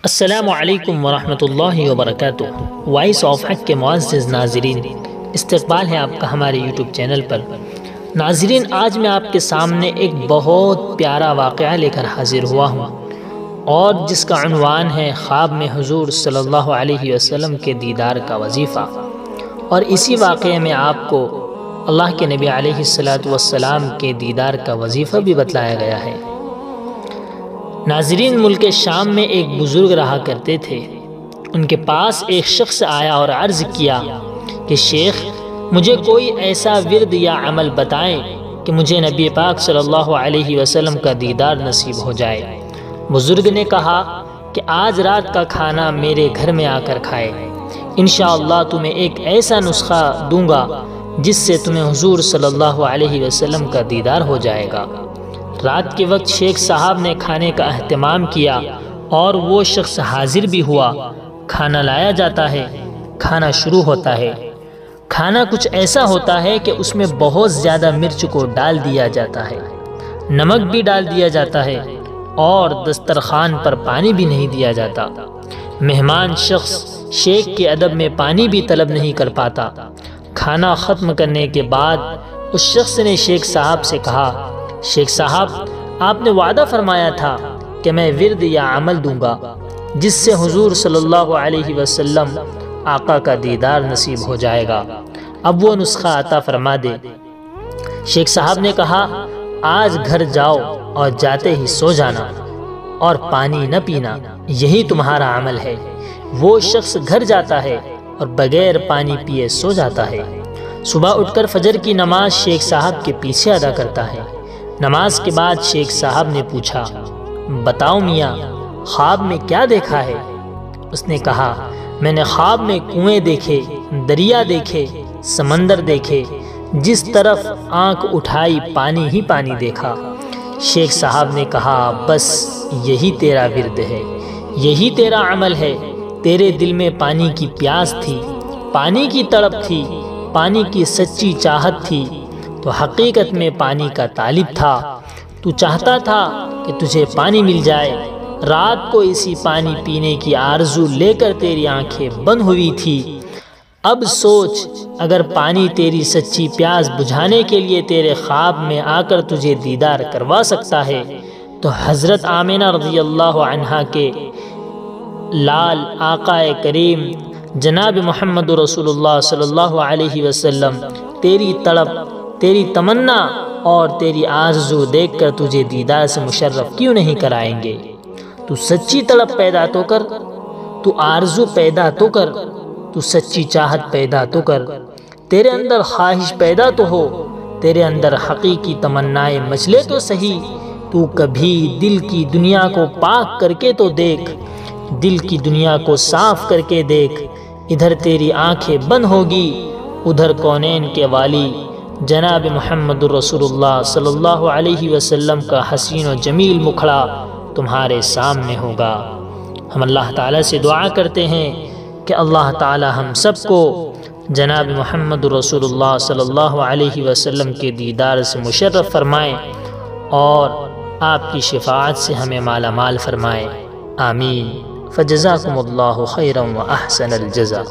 السلام علیکم ورحمۃ اللہ وبرکاتہ۔ وائس آف حق کے معزز ناظرین، استقبال ہے آپ کا ہمارے یوٹیوب چینل پر۔ ناظرین، آج میں آپ کے سامنے ایک بہت پیارا واقعہ لے کر حاضر ہوا ہوں، اور جس کا عنوان ہے خواب میں حضور صلی اللہ علیہ وسلم کے دیدار کا وظیفہ۔ اور اسی واقعے میں آپ کو اللہ کے نبی علیہ السلام کے دیدار کا وظیفہ بھی بتلایا گیا ہے۔ ناظرین، ملک شام میں ایک بزرگ رہا کرتے تھے۔ ان کے پاس ایک شخص آیا اور عرض کیا کہ شیخ، مجھے کوئی ایسا ورد یا عمل بتائیں کہ مجھے نبی پاک صلی اللہ علیہ وسلم کا دیدار نصیب ہو جائے۔ بزرگ نے کہا کہ آج رات کا کھانا میرے گھر میں آ کر کھائے، انشاءاللہ تمہیں ایک ایسا نسخہ دوں گا جس سے تمہیں حضور صلی اللہ علیہ وسلم کا دیدار ہو جائے گا۔ رات کے وقت شیخ صاحب نے کھانے کا اہتمام کیا اور وہ شخص حاضر بھی ہوا۔ کھانا لایا جاتا ہے، کھانا شروع ہوتا ہے۔ کھانا کچھ ایسا ہوتا ہے کہ اس میں بہت زیادہ مرچ کو ڈال دیا جاتا ہے، نمک بھی ڈال دیا جاتا ہے، اور دسترخوان پر پانی بھی نہیں دیا جاتا۔ مہمان شخص شیخ کے ادب میں پانی بھی طلب نہیں کر پاتا۔ کھانا ختم کرنے کے بعد اس شخص نے شیخ صاحب سے کہا، شیخ صاحب، آپ نے وعدہ فرمایا تھا کہ میں ورد یا عمل دوں گا جس سے حضور صلی اللہ علیہ وسلم آقا کا دیدار نصیب ہو جائے گا، اب وہ نسخہ عطا فرما دے۔ شیخ صاحب نے کہا، آج گھر جاؤ اور جاتے ہی سو جانا اور پانی نہ پینا، یہی تمہارا عمل ہے۔ وہ شخص گھر جاتا ہے اور بغیر پانی پیے سو جاتا ہے۔ صبح اٹھ کر فجر کی نماز شیخ صاحب کے پیچھے ادا کرتا ہے۔ نماز کے بعد شیخ صاحب نے پوچھا، بتاؤ میاں، خواب میں کیا دیکھا ہے؟ اس نے کہا، میں نے خواب میں کنویں دیکھے، دریا دیکھے، سمندر دیکھے، جس طرف آنکھ اٹھائی پانی ہی پانی دیکھا۔ شیخ صاحب نے کہا، بس یہی تیرا ورد ہے، یہی تیرا عمل ہے۔ تیرے دل میں پانی کی پیاس تھی، پانی کی تڑپ تھی، پانی کی سچی چاہت تھی، تو حقیقت میں پانی کا طالب تھا۔ تو چاہتا تھا کہ تجھے پانی مل جائے۔ رات کو اسی پانی پینے کی آرزو لے کر تیری آنکھیں بند ہوئی تھی۔ اب سوچ، اگر پانی تیری سچی پیاس بجھانے کے لیے تیرے خواب میں آ کر تجھے دیدار کروا سکتا ہے تو حضرت آمنہ رضی اللہ عنہا کے لال آقا کریم جناب محمد رسول اللہ صلی اللہ علیہ وسلم تیری طلب، تیری تمنا اور تیری آرزو دیکھ کر تجھے دیدار سے مشرف کیوں نہیں کرائیں گے؟ تو سچی طلب پیدا تو کر، تو آرزو پیدا تو کر، تو سچی چاہت پیدا تو کر، تیرے اندر خواہش پیدا تو ہو، تیرے اندر حقیقی تمنائیں مچلے تو صحیح۔ تو کبھی دل کی دنیا کو پاک کر کے تو دیکھ، دل کی دنیا کو صاف کر کے دیکھ۔ ادھر تیری آنکھیں بند ہوگی، ادھر کونین کے والی جناب محمد رسول اللہ صلی اللہ علیہ وسلم کا حسین و جمیل مکھڑا تمہارے سامنے ہوگا۔ ہم اللہ تعالیٰ سے دعا کرتے ہیں کہ اللہ تعالیٰ ہم سب کو جناب محمد رسول اللہ صلی اللہ علیہ وسلم کے دیدار سے مشرف فرمائیں اور آپ کی شفاعت سے ہمیں مالا مال فرمائیں، آمین۔ فجزاکم اللہ خیرا و احسن الجزا۔